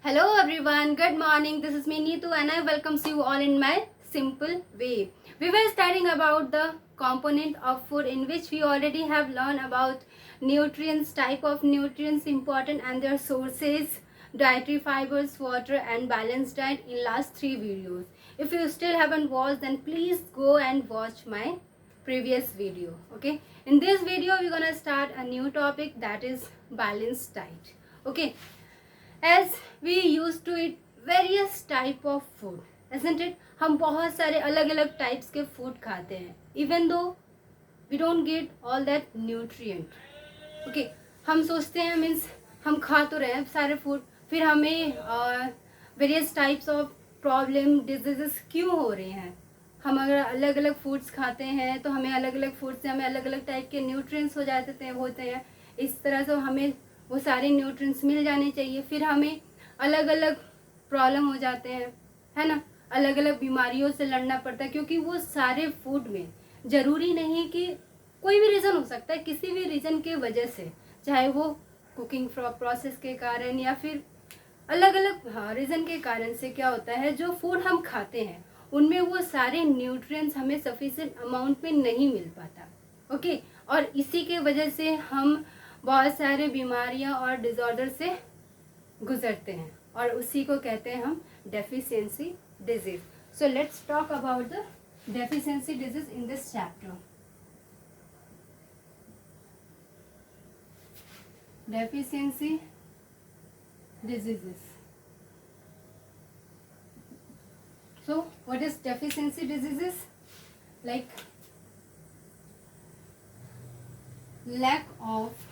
Hello everyone, good morning. This is me Neetu and I welcomes you all in my simple way. We were studying about the component of food in which we already have learned about nutrients, type of nutrients important and their sources, dietary fibers, water and balanced diet in last 3 videos. If you still haven't watched then please go and watch my previous video. Okay, in this video we're gonna start a new topic, that is balanced diet. Okay, as we used to eat various type of food, isn't it? हम बहुत सारे अलग अलग types के food खाते हैं, even though we don't get all that nutrient. Okay, हम सोचते हैं मीन्स हम खा तो रहे हैं सारे फूड, फिर हमें various types of problem diseases क्यों हो रहे हैं. हम अगर अलग अलग फूड्स खाते हैं तो हमें अलग अलग फूड से हमें अलग अलग टाइप के न्यूट्रिएंट्स होते हैं. इस तरह से हमें वो सारे न्यूट्रिएंट्स मिल जाने चाहिए, फिर हमें अलग अलग प्रॉब्लम हो जाते हैं, है ना. अलग अलग बीमारियों से लड़ना पड़ता है क्योंकि वो सारे फूड में ज़रूरी नहीं कि कोई भी रीज़न हो सकता है, किसी भी रीज़न के वजह से, चाहे वो कुकिंग प्रोसेस के कारण या फिर अलग अलग रीज़न के कारण से क्या होता है, जो फूड हम खाते हैं उनमें वो सारे न्यूट्रिएंट्स हमें सफिशिएंट अमाउंट में नहीं मिल पाता. ओके, और इसी के वजह से हम बहुत सारे बीमारियां और डिसऑर्डर से गुजरते हैं और उसी को कहते हैं हम deficiency disease. So let's talk about the deficiency disease in this chapter. Deficiency diseases. So what is deficiency diseases? Like lack of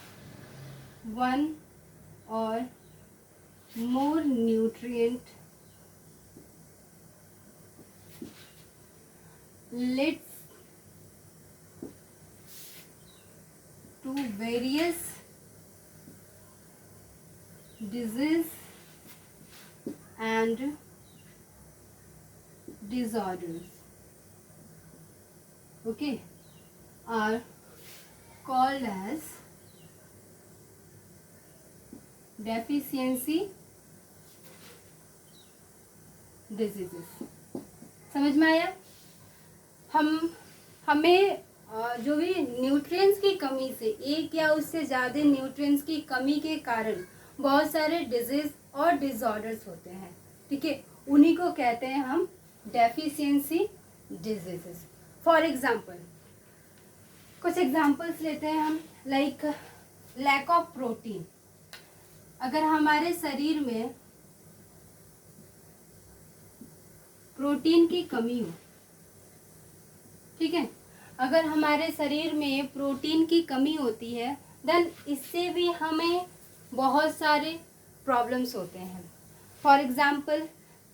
one or more nutrient leads to various disease and disorders. Okay, are called as deficiency diseases. समझ में आया? हमें जो भी nutrients की कमी से, एक या उससे ज़्यादा न्यूट्रिएंट्स की कमी के कारण बहुत सारे डिजीज और डिसऑर्डर्स होते हैं. ठीक है, उन्हीं को कहते हैं हम डेफिशिएंसी डिजीजेस. फॉर एग्जांपल कुछ एग्जांपल्स लेते हैं हम, लाइक लैक ऑफ प्रोटीन. अगर हमारे शरीर में प्रोटीन की कमी हो, ठीक है, अगर हमारे शरीर में प्रोटीन की कमी होती है देन इससे भी हमें बहुत सारे प्रॉब्लम्स होते हैं. फॉर एग्जाम्पल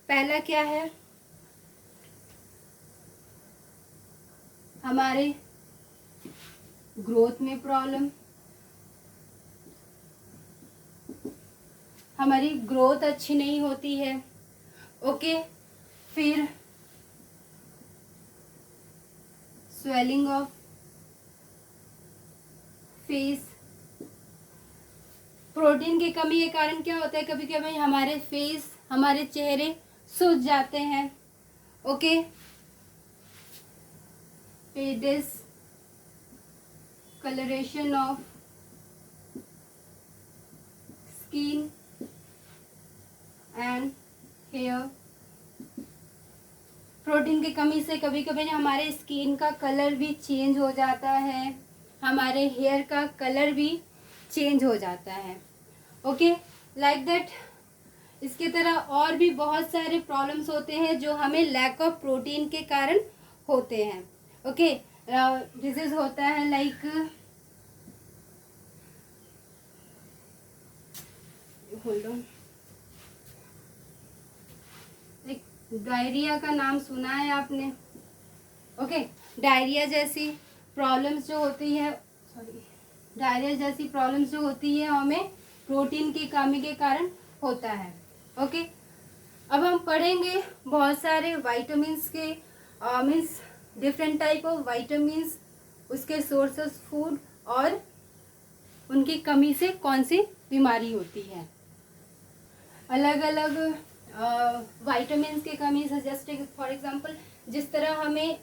पहला क्या है, हमारे ग्रोथ में प्रॉब्लम, हमारी ग्रोथ अच्छी नहीं होती है. ओके, फिर स्वेलिंग ऑफ फेस. प्रोटीन की कमी के कारण क्या होता है, कभी कभी हमारे फेस, हमारे चेहरे सूज जाते हैं. Okay, discolouration of skin and hair. Protein की कमी से कभी कभी हमारे स्किन का कलर भी चेंज हो जाता है, हमारे हेयर का कलर भी चेंज हो जाता है. Okay, like that. इसके तरह और भी बहुत सारे प्रॉब्लम्स होते हैं जो हमें लैक ऑफ प्रोटीन के कारण होते हैं. ओके, डिजीज होता है लाइक होल्ड ऑन, डायरिया का नाम सुना है आपने. ओके, डायरिया जैसी प्रॉब्लम्स जो होती है, डायरिया जैसी प्रॉब्लम्स जो होती है हमें प्रोटीन की कमी के कारण होता है. ओके, अब हम पढ़ेंगे बहुत सारे वाइटामिन्स के means different type of vitamins, उसके सोर्सेस फूड और उनकी कमी से कौन सी बीमारी होती है. अलग अलग वाइटामिन की कमी से, जस्ट फॉर एग्जांपल जिस तरह हमें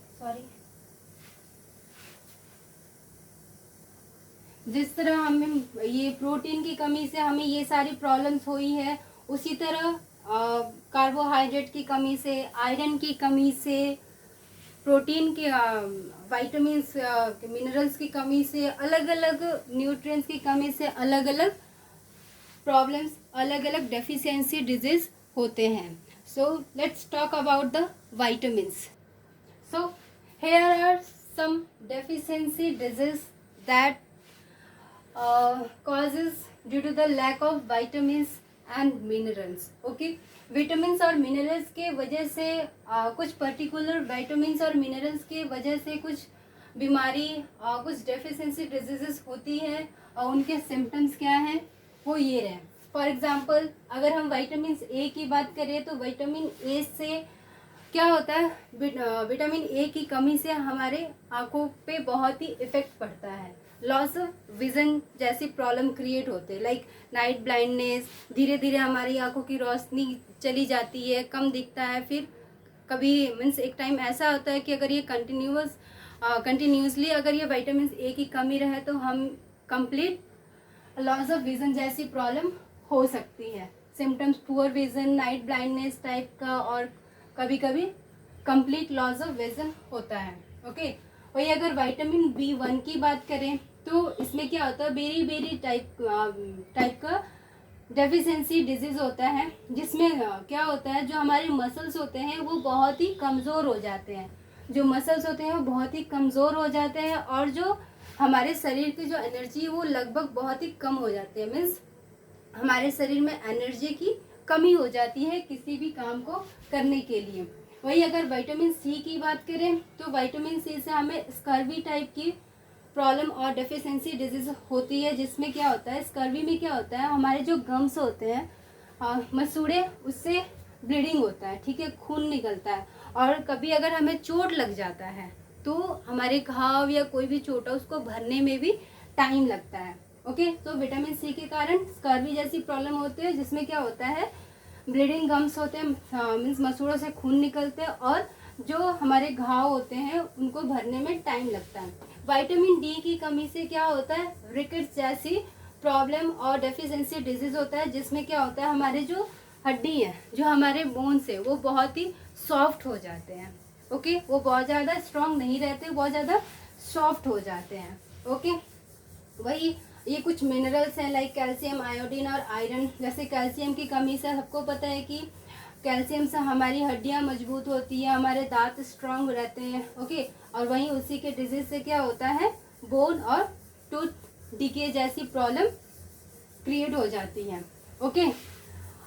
जिस तरह हमें ये प्रोटीन की कमी से हमें ये सारी प्रॉब्लम्स हुई है, उसी तरह कार्बोहाइड्रेट की कमी से, आयरन की कमी से, प्रोटीन के वाइटामिन्स मिनरल्स की कमी से, अलग अलग न्यूट्रिएंट्स की कमी से अलग अलग प्रॉब्लम्स, अलग अलग डेफिशिएंसी डिजीज होते हैं. So let's talk about the vitamins. So here are some deficiency disease that causes due to the lack of vitamins and minerals. Okay, vitamins और मिनरल्स के वजह से कुछ पर्टिकुलर विटामिन्स और मिनरल्स के वजह से कुछ बीमारी, कुछ डेफिशिएंसी डिजीजेस होती है और उनके सिम्टम्स क्या हैं वो ये रहे. फॉर एग्जांपल अगर हम विटामिन ए की बात करें तो विटामिन ए से क्या होता है, विटामिन ए की कमी से हमारे आँखों पे बहुत ही इफेक्ट पड़ता है. लॉस ऑफ विजन जैसी प्रॉब्लम क्रिएट होते हैं, लाइक नाइट ब्लाइंडनेस. धीरे धीरे हमारी आंखों की रोशनी चली जाती है, कम दिखता है. फिर कभी मीन्स एक टाइम ऐसा होता है कि अगर ये कंटिन्यूसली अगर ये विटामिन ए की कमी रहे तो हम कंप्लीट लॉस ऑफ विजन जैसी प्रॉब्लम हो सकती है. Symptoms poor vision, night blindness type का, और कभी कभी कंप्लीट लॉस ऑफ विजन होता है. ओके, वही अगर विटामिन B1 की बात करें तो इसमें क्या होता है, बेरी टाइप का डेफिशिएंसी डिजीज होता है, जिसमें क्या होता है, जो हमारे मसल्स होते हैं वो बहुत ही कमज़ोर हो जाते हैं. जो मसल्स होते हैं वो बहुत ही कमज़ोर हो जाते हैं और जो हमारे शरीर की जो एनर्जी है वो लगभग बहुत ही कम हो जाती है. मीन्स हमारे शरीर में एनर्जी की कमी हो जाती है किसी भी काम को करने के लिए. वही अगर विटामिन सी की बात करें तो विटामिन सी से हमें स्कर्वी टाइप की प्रॉब्लम और डेफिशिएंसी डिजीज होती है, जिसमें क्या होता है, स्कर्वी में क्या होता है, हमारे जो गम्स होते हैं मसूड़े, उससे ब्लीडिंग होता है. ठीक है, खून निकलता है. और कभी अगर हमें चोट लग जाता है तो हमारे घाव या कोई भी चोट है उसको भरने में भी टाइम लगता है. ओके, तो विटामिन सी के कारण स्कर्वी जैसी प्रॉब्लम होती है, जिसमें क्या होता है, ब्लीडिंग गम्स होते हैं, मीन्स मसूड़ों से खून निकलते हैं और जो हमारे घाव होते हैं उनको भरने में टाइम लगता है. विटामिन डी की कमी से क्या होता है, रिकेट्स जैसी प्रॉब्लम और डेफिशिएंसी डिजीज होता है, जिसमें क्या होता है, हमारे जो हड्डी है, जो हमारे बोन्स है वो बहुत ही सॉफ्ट हो जाते हैं. ओके, वो बहुत ज़्यादा स्ट्रांग नहीं रहते, बहुत ज़्यादा सॉफ्ट हो जाते हैं. ओके, वही ये कुछ मिनरल्स हैं लाइक कैल्शियम, आयोडीन और आयरन. जैसे कैल्शियम की कमी से सबको पता है कि कैल्शियम से हमारी हड्डियां मजबूत होती है, हमारे दांत स्ट्रांग रहते हैं. ओके, और वहीं उसी के डिजीज से क्या होता है, बोन और टूथ डिके जैसी प्रॉब्लम क्रिएट हो जाती है. ओके,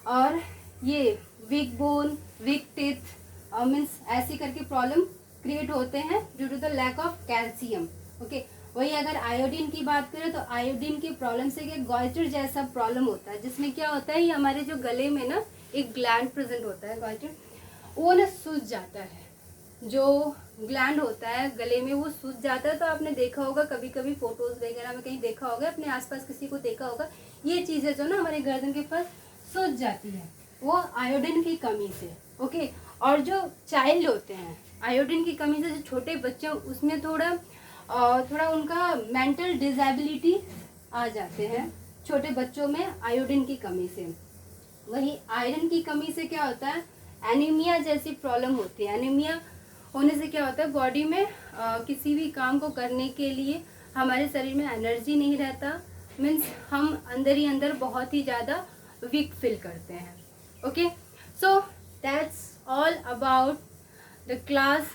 और ये weak bone, weak teeth means ऐसी करके प्रॉब्लम क्रिएट होते हैं due to the lack of calcium. Okay, वही अगर आयोडीन की बात करें तो आयोडीन की प्रॉब्लम से क्या गॉइटर जैसा प्रॉब्लम होता है, जिसमें क्या होता है, ये हमारे जो गले में ना एक ग्लैंड प्रेजेंट होता है, गॉइटर, वो ना सूज जाता है. जो ग्लैंड होता है गले में वो सूज जाता है. तो आपने देखा होगा कभी कभी फोटोज वगैरह में कहीं देखा होगा, अपने आसपास किसी को देखा होगा, ये चीज़ें जो ना हमारे गर्दन के पास सूज जाती है, वो आयोडीन की कमी से. ओके, और जो चाइल्ड होते हैं आयोडीन की कमी से, जो छोटे बच्चे उसमें थोड़ा उनका मेंटल डिसेबिलिटी आ जाते हैं छोटे बच्चों में आयोडीन की कमी से. वही आयरन की कमी से क्या होता है, एनीमिया जैसी प्रॉब्लम होती है. एनीमिया होने से क्या होता है, बॉडी में किसी भी काम को करने के लिए हमारे शरीर में एनर्जी नहीं रहता. मीन्स हम अंदर ही अंदर बहुत ही ज़्यादा वीक फील करते हैं. Okay, so that's all about the class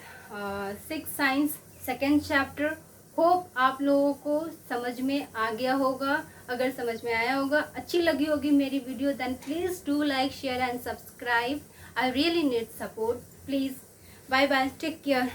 6 science second chapter. Hope आप लोगों को समझ में आ गया होगा. अगर समझ में आया होगा, अच्छी लगी होगी मेरी video, then please do like, share and subscribe. I really need support. Please, bye bye, take care.